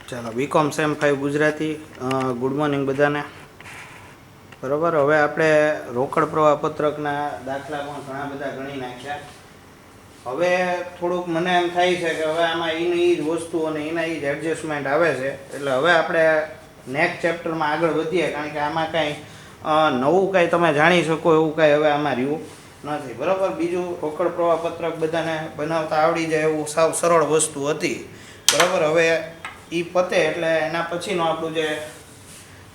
ચાલો BCom sem 5 Gujarati good morning બધાને. બરાબર, હવે આપણે રોકડ પ્રવાહ પત્રકના દાખલા પણ ઘણા બધા ગણી નાખ્યા. હવે થોડુંક મને એમ થાય છે કે હવે આમાં એની જ વસ્તુ અને એના જ એડજસ્ટમેન્ટ આવે છે, એટલે હવે આપણે નેક્સ્ટ ચેપ્ટરમાં આગળ વધીએ, કારણ કે આમાં કાંઈ નવું કાંઈ તમે જાણી શકો એવું કાંઈ હવે આમાં રહ્યું નથી. બરાબર, બીજું રોકડ પ્રવાહ પત્રક બધાને બનાવતા આવડી જાય એવું સાવ સરળ વસ્તુ હતી. બરાબર, હવે એ પતે એટલે એના પછીનું આપણું જે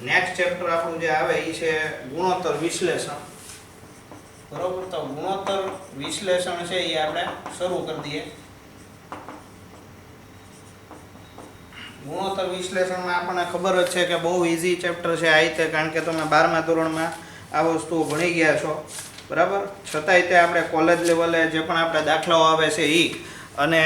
નેક્સ્ટ ચેપ્ટર આપણું જે આવે એ છે ગુણોત્તર વિશ્લેષણ. બરાબર, તો ગુણોત્તર વિશ્લેષણ છે એ આપણે શરૂ કરી દઈએ. ગુણોત્તર વિશ્લેષણમાં આપણને ખબર જ છે કે બહુ ઇઝી ચેપ્ટર છે આ રીતે, કારણ કે તમે 12મા ધોરણમાં આ વસ્તુઓ ભણી ગયા છો. બરાબર, છતાંય તે આપણે કોલેજ લેવલે જે પણ આપણે દાખલાઓ આવે છે એ અને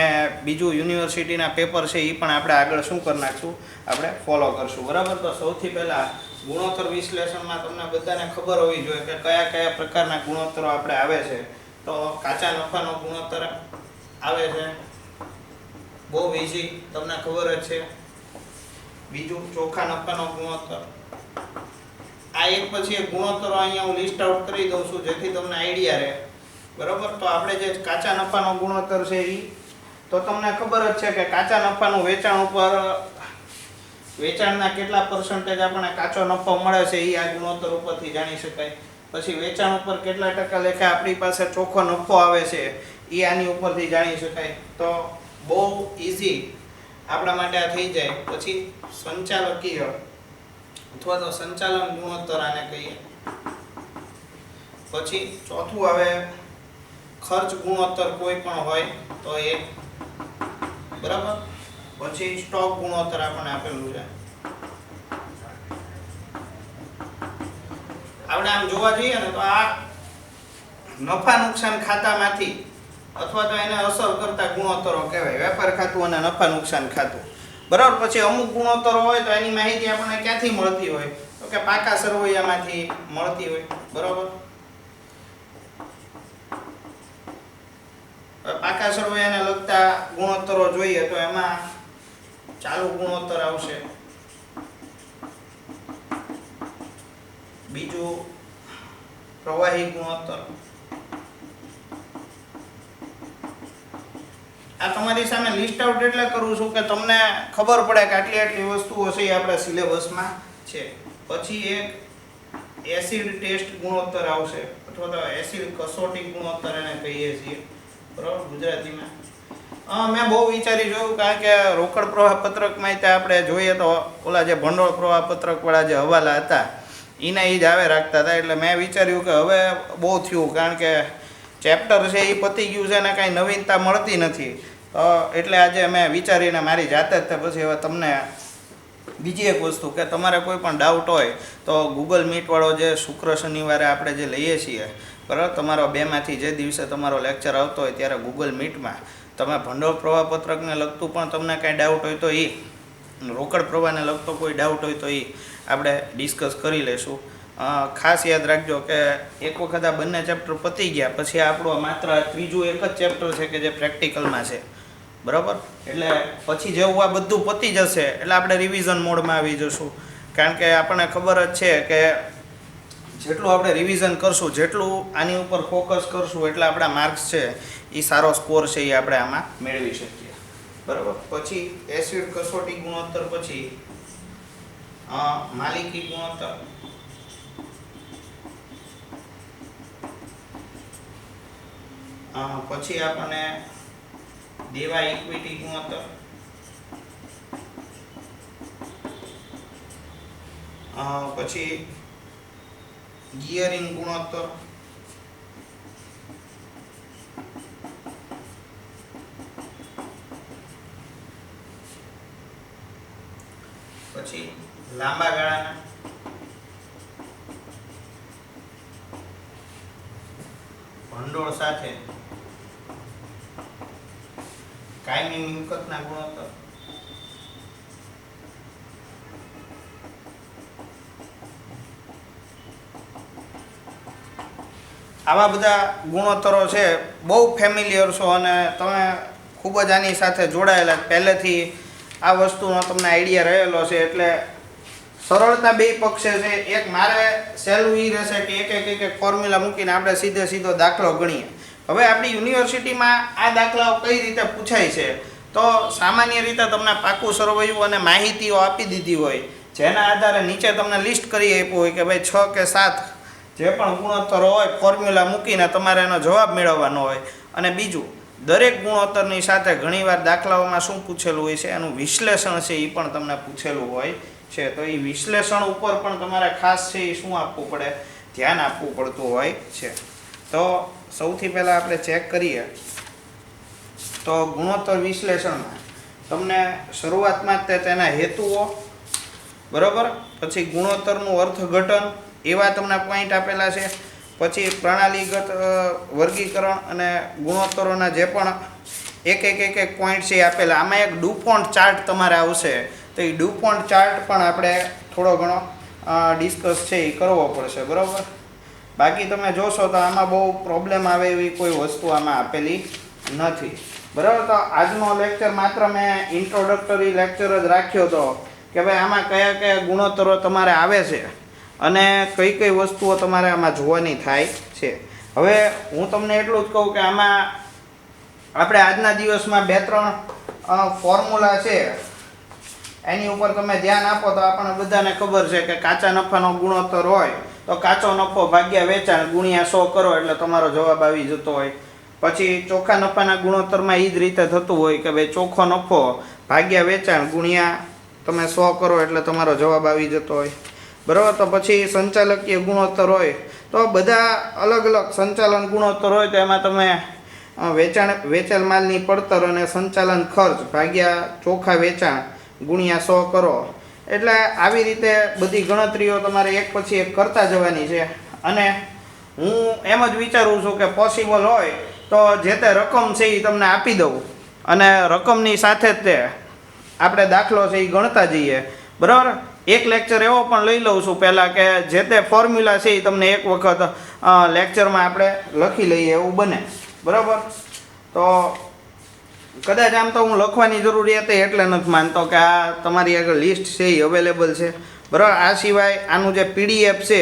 બીજું યુનિવર્સિટીના પેપર છે એ પણ આપણે આગળ શું કરી નાખશું, આપણે ફોલો કરશું. બરાબર, તો સૌથી પહેલાં ગુણોત્તર વિશ્લેષણમાં તમને બધાને ખબર હોવી જોઈએ કે કયા કયા પ્રકારના ગુણોત્તરો આપણે આવે છે. તો કાચા નફાનો ગુણોત્તર આવે છે, બહુ ઇઝી, તમને ખબર જ છે. બીજું ચોખ્ખા નફાનો ગુણોત્તર. આ એક પછી એક ગુણોત્તરો અહીંયા હું લિસ્ટ આઉટ કરી દઉં છું જેથી તમને આઈડિયા રહે. બરાબર, તો આપણે જે કાચા નફાનો ગુણોત્તર છે એ તો તમને ખબર જ છે કે કાચા નફાનું વેચાણ ઉપર વેચાણના કેટલા પર્સન્ટેજ આપણને કાચો નફો મળે છે એ આ ગુણોત્તર ઉપરથી જાણી શકાય. પછી વેચાણ ઉપર કેટલા ટકા લેખે આપણી પાસે ચોખ્ખો નફો આવે છે એ આની ઉપરથી જાણી શકાય. તો બહુ ઇઝી આપણા માટે આ થઈ જાય. પછી સંચાલકીય અથવા તો સંચાલન ગુણોત્તર આને કહીએ. પછી ચોથું આવે ખર્ચ ગુણોત્તર કોઈ પણ હોય તો એ. બરાબર, પછી સ્ટોક ગુણોત્તર આપણને આપેલું છે. આપણે આમ જોવા જઈએ ને તો આ નફા નુકસાન ખાતામાંથી અથવા તો એને અસર કરતા ગુણોત્તરો કહેવાય, વેપાર ખાતું અને નફા નુકસાન ખાતું. બરાબર, પછી અમુક ગુણોત્તરો હોય તો એની માહિતી આપણને ક્યાંથી મળતી હોય તો કે પાકા સરવૈયામાંથી મળતી હોય. બરાબર, પાકા સરવૈયાને લગતા ગુણોત્તરો જોઈએ તો એમાં ચાલુ ગુણોત્તર આવશે. બીજું પ્રવાહી ગુણોત્તર. આ તમારી સામે લિસ્ટ આઉટ એટલે કરું છું કે તમને ખબર પડે કે આટલી આટલી વસ્તુઓ છે એ આપણા સિલેબસમાં છે. પછી એક એસિડ ટેસ્ટ ગુણોત્તર આવશે અથવા તો એસિડ કસોટી ગુણોત્તર એને કહીએ છીએ. બરાબર, ગુજરાતીમાં. મેં બહુ વિચારી જોયું, કારણ કે રોકડ પ્રવાહ પત્રકમાં આપણે જોઈએ તો ઓલા જે ભંડોળ પ્રવાહ પત્રકવાળા જે હવાલા હતા એના એ જ આવે રાખતા હતા. એટલે મેં વિચાર્યું કે હવે બહુ થયું, કારણ કે ચેપ્ટર છે એ પતી ગયું છે ને કાંઈ નવીનતા મળતી નથી. એટલે આજે મેં વિચારીને મારી જાતે જ પછી હવે તમને બીજી એક વસ્તુ કે તમારે કોઈ પણ ડાઉટ હોય તો ગૂગલ મીટવાળો જે શુક્ર શનિવારે આપણે જે લઈએ છીએ, બરાબર, તમારો 2માંથી જે દિવસે તમારો લેક્ચર આવતો હોય ત્યારે ગૂગલ મીટમાં તમે ભંડોળ પ્રવાહ પત્રકને લગતું પણ તમને કાંઈ ડાઉટ હોય તો એ, રોકડ પ્રવાહને લગતો કોઈ ડાઉટ હોય તો એ આપણે ડિસ્કસ કરી લઈશું. ખાસ યાદ રાખજો કે એક વખત આ બંને ચેપ્ટર પતી ગયા પછી આપણું માત્ર ત્રીજું એક જ ચેપ્ટર છે કે જે પ્રેક્ટિકલમાં છે. બરાબર, એટલે પછી જેવું આ બધું પતી જશે એટલે આપણે રિવિઝન મોડમાં આવી જશું, કારણ કે આપણને ખબર જ છે કે જેટલું આપણે રિવિઝન કરશું, જેટલું આની ઉપર ફોકસ કરશું એટલે આપણા માર્ક્સ છે એ સારો સ્કોર છે એ આપણે આમાં મેળવી શકીએ. બરાબર, પછી એસિડ કસોટી ગુણોત્તર, પછી માલિકી ગુણોત્તર, પછી આપણને દેવા ઇક્વિટી ગુણોત્તર, પછી ગિયરિંગ ગુણોત્તર, પછી લાંબા ગાળાના ભંડોળ સાથે કાયમી મિલકતના ગુણોત્તર, આવા બધા ગુણોત્તરો છે, બહુ ફેમિલિયર છો અને તમે ખૂબ જ આની સાથે જોડાયેલા પહેલેથી આ વસ્તુનો તમને આઈડિયા રહેલો છે. એટલે સરળતા બે પક્ષે છે. એક મારે સહેલું એ રહેશે કે એક ફોર્મ્યુલા મૂકીને આપણે સીધો દાખલો ગણીએ. હવે આપણી યુનિવર્સિટીમાં આ દાખલાઓ કઈ રીતે પૂછાય છે, તો સામાન્ય રીતે તમને પાકું સરવૈયું અને માહિતીઓ આપી દીધી હોય, જેના આધારે નીચે તમને લિસ્ટ કરી આપ્યું હોય કે ભાઈ 6 કે 7 જે પણ ગુણોત્તરો હોય ફોર્મ્યુલા મૂકીને તમારે એનો જવાબ મેળવવાનો હોય. અને બીજું, દરેક ગુણોત્તરની સાથે ઘણીવાર દાખલાઓમાં શું પૂછેલું હોય છે, એનું વિશ્લેષણ છે એ પણ તમને પૂછેલું હોય છે. તો એ વિશ્લેષણ ઉપર પણ તમારે ખાસ છે એ શું આપવું પડે, ધ્યાન આપવું પડતું હોય છે. તો સૌથી પહેલાં આપણે ચેક કરીએ તો ગુણોત્તર વિશ્લેષણમાં તમને શરૂઆતમાં જ તેના હેતુઓ, બરાબર, પછી ગુણોત્તરનું અર્થઘટન એવા તમને પોઈન્ટ આપેલા છે. પછી પ્રણાલીગત વર્ગીકરણ અને ગુણોત્તરોના જે પણ એક પોઈન્ટ છે આપેલા. આમાં એક ડુપોન્ટ ચાર્ટ તમારે આવશે, તો એ ડુપોન્ટ ચાર્ટ પણ આપણે થોડો ઘણો ડિસ્કસ છે એ કરવો પડશે, બરાબર. બાકી તમે જોશો તો આમાં બહુ પ્રોબ્લેમ આવે એવી કોઈ વસ્તુ આમાં આપેલી નથી, બરાબર. તો આજનો લેક્ચર માત્ર મેં ઇન્ટ્રોડક્ટરી લેક્ચર જ રાખ્યો હતો કે ભાઈ આમાં કયા ગુણોત્તરો તમારે આવે છે અને કઈ વસ્તુઓ તમારે આમાં જોવાની થાય છે. હવે હું તમને એટલું જ કહું કે આમાં આપણે આજના દિવસમાં 2-3 ફોર્મ્યુલા છે, એની ઉપર તમે ધ્યાન આપો તો આપણને બધાને ખબર છે કે કાચા નફાનો ગુણોત્તર હોય તો કાચો નફો ભાગ્યા વેચાણ ગુણ્યા 100 કરો એટલે તમારો જવાબ આવી જતો હોય. પછી ચોખ્ખા નફાના ગુણોત્તરમાં એ જ રીતે થતું હોય કે ભાઈ ચોખ્ખો નફો ભાગ્યા વેચાણ ગુણ્યા તમે 100 કરો એટલે તમારો જવાબ આવી જતો હોય, બરાબર. તો પછી સંચાલકીય ગુણોત્તર હોય તો બધા અલગ સંચાલન ગુણોત્તર હોય તો એમાં તમે વેચાણ માલની પડતર અને સંચાલન ખર્ચ ભાગ્યા ચોખ્ખા વેચાણ ગુણ્યા 100 કરો. એટલે આવી રીતે બધી ગણતરીઓ તમારે એક પછી એક કરતા જવાની છે. અને હું એમ જ વિચારું છું કે પોસિબલ હોય તો જે તે રકમ છે એ તમને આપી દઉં અને રકમની સાથે જ તે આપણે દાખલો છે એ ગણતા જઈએ, બરાબર. એક લેક્ચર એવો પણ લઈ લઉં છું પહેલાં કે જે તે ફોર્મ્યુલા છે એ તમને એક વખત લેક્ચરમાં આપણે લખી લઈએ એવું બને, બરાબર. તો કદાચ આમ તો હું લખવાની જરૂરિયાત એટલે નથી માનતો કે આ તમારી આગળ લિસ્ટ છે એ અવેલેબલ છે, બરાબર. આ સિવાય આનું જે PDF છે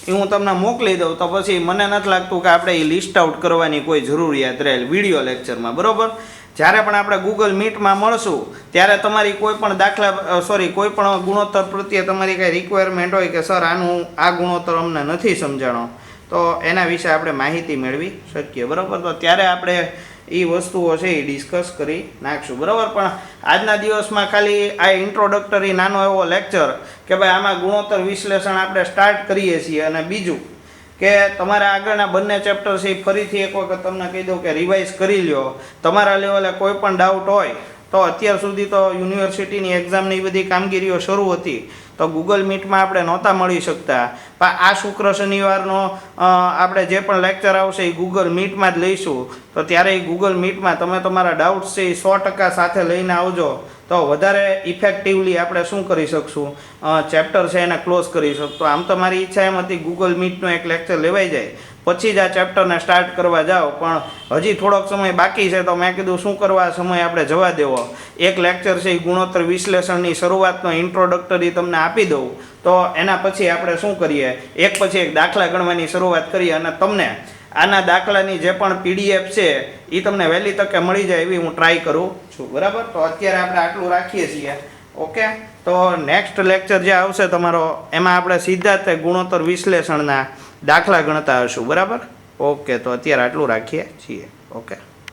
એ હું તમને મોકલી દઉં તો પછી મને નથી લાગતું કે આપણે એ લિસ્ટ આઉટ કરવાની કોઈ જરૂરિયાત રહેલ વિડીયો લેક્ચરમાં, બરાબર. જ્યારે પણ આપણે Google Meetમાં મળશું ત્યારે તમારી કોઈ પણ કોઈ પણ ગુણોત્તર પ્રત્યે તમારી કાંઈ રિક્વાયરમેન્ટ હોય કે સર આ ગુણોત્તર અમને નથી સમજાણો, તો એના વિશે આપણે માહિતી મેળવી શકીએ, બરાબર. તો ત્યારે આપણે એ વસ્તુઓ છે એ ડિસ્કસ કરી નાખશું, બરાબર. પણ આજના દિવસમાં ખાલી આ ઇન્ટ્રોડક્ટરી નાનો એવો લેક્ચર કે ભાઈ આમાં ગુણોત્તર વિશ્લેષણ આપણે સ્ટાર્ટ કરીએ છીએ. અને બીજું કે તમારા આગળના બંને ચેપ્ટર છે ફરીથી એક વખત તમને કહી દઉં કે રિવાઇઝ કરી લ્યો. તમારા લેવલે કોઈ પણ ડાઉટ હોય તો અત્યાર સુધી તો યુનિવર્સિટીની એક્ઝામની બધી કામગીરીઓ શરૂ હતી તો Google Meetમાં આપણે નહોતા મળી શકતા, પણ આ શુક્ર શનિવારનો આપણે જે પણ લેક્ચર આવશે એ Google Meetમાં જ લઈશું. તો ત્યારે એ Google Meetમાં તમે તમારા ડાઉટ્સ છે એ 100% સાથે લઈને આવજો તો વધારે ઇફેક્ટિવલી આપણે શું કરી શકશું, ચેપ્ટર છે એને ક્લોઝ કરી શકશું. આમ તો મારી ઈચ્છા એમ હતી Google Meetનો એક લેક્ચર લેવાઈ જાય પછી જ આ ચેપ્ટરને સ્ટાર્ટ કરવા જાઓ, પણ હજી થોડોક સમય બાકી છે તો મેં કીધું શું કરવા સમય આપણે જવા દેવો. એક લેક્ચર છે એ ગુણોત્તર વિશ્લેષણની શરૂઆતનો ઇન્ટ્રોડક્ટરી તમને આપી દઉં તો એના પછી આપણે શું કરીએ, એક પછી એક દાખલા ગણવાની શરૂઆત કરીએ અને તમને આના દાખલાની જે પણ PDF છે એ તમને વહેલી તકે મળી જાય એવી હું ટ્રાય કરું છું, બરાબર. તો અત્યારે આપણે આટલું રાખીએ છીએ, ઓકે. તો નેક્સ્ટ લેક્ચર જે આવશે તમારો એમાં આપણે સીધા જ ગુણોત્તર વિશ્લેષણના દાખલા ગણતા હશું, બરાબર. ઓકે, તો અત્યારે આટલું રાખીએ છીએ, ઓકે.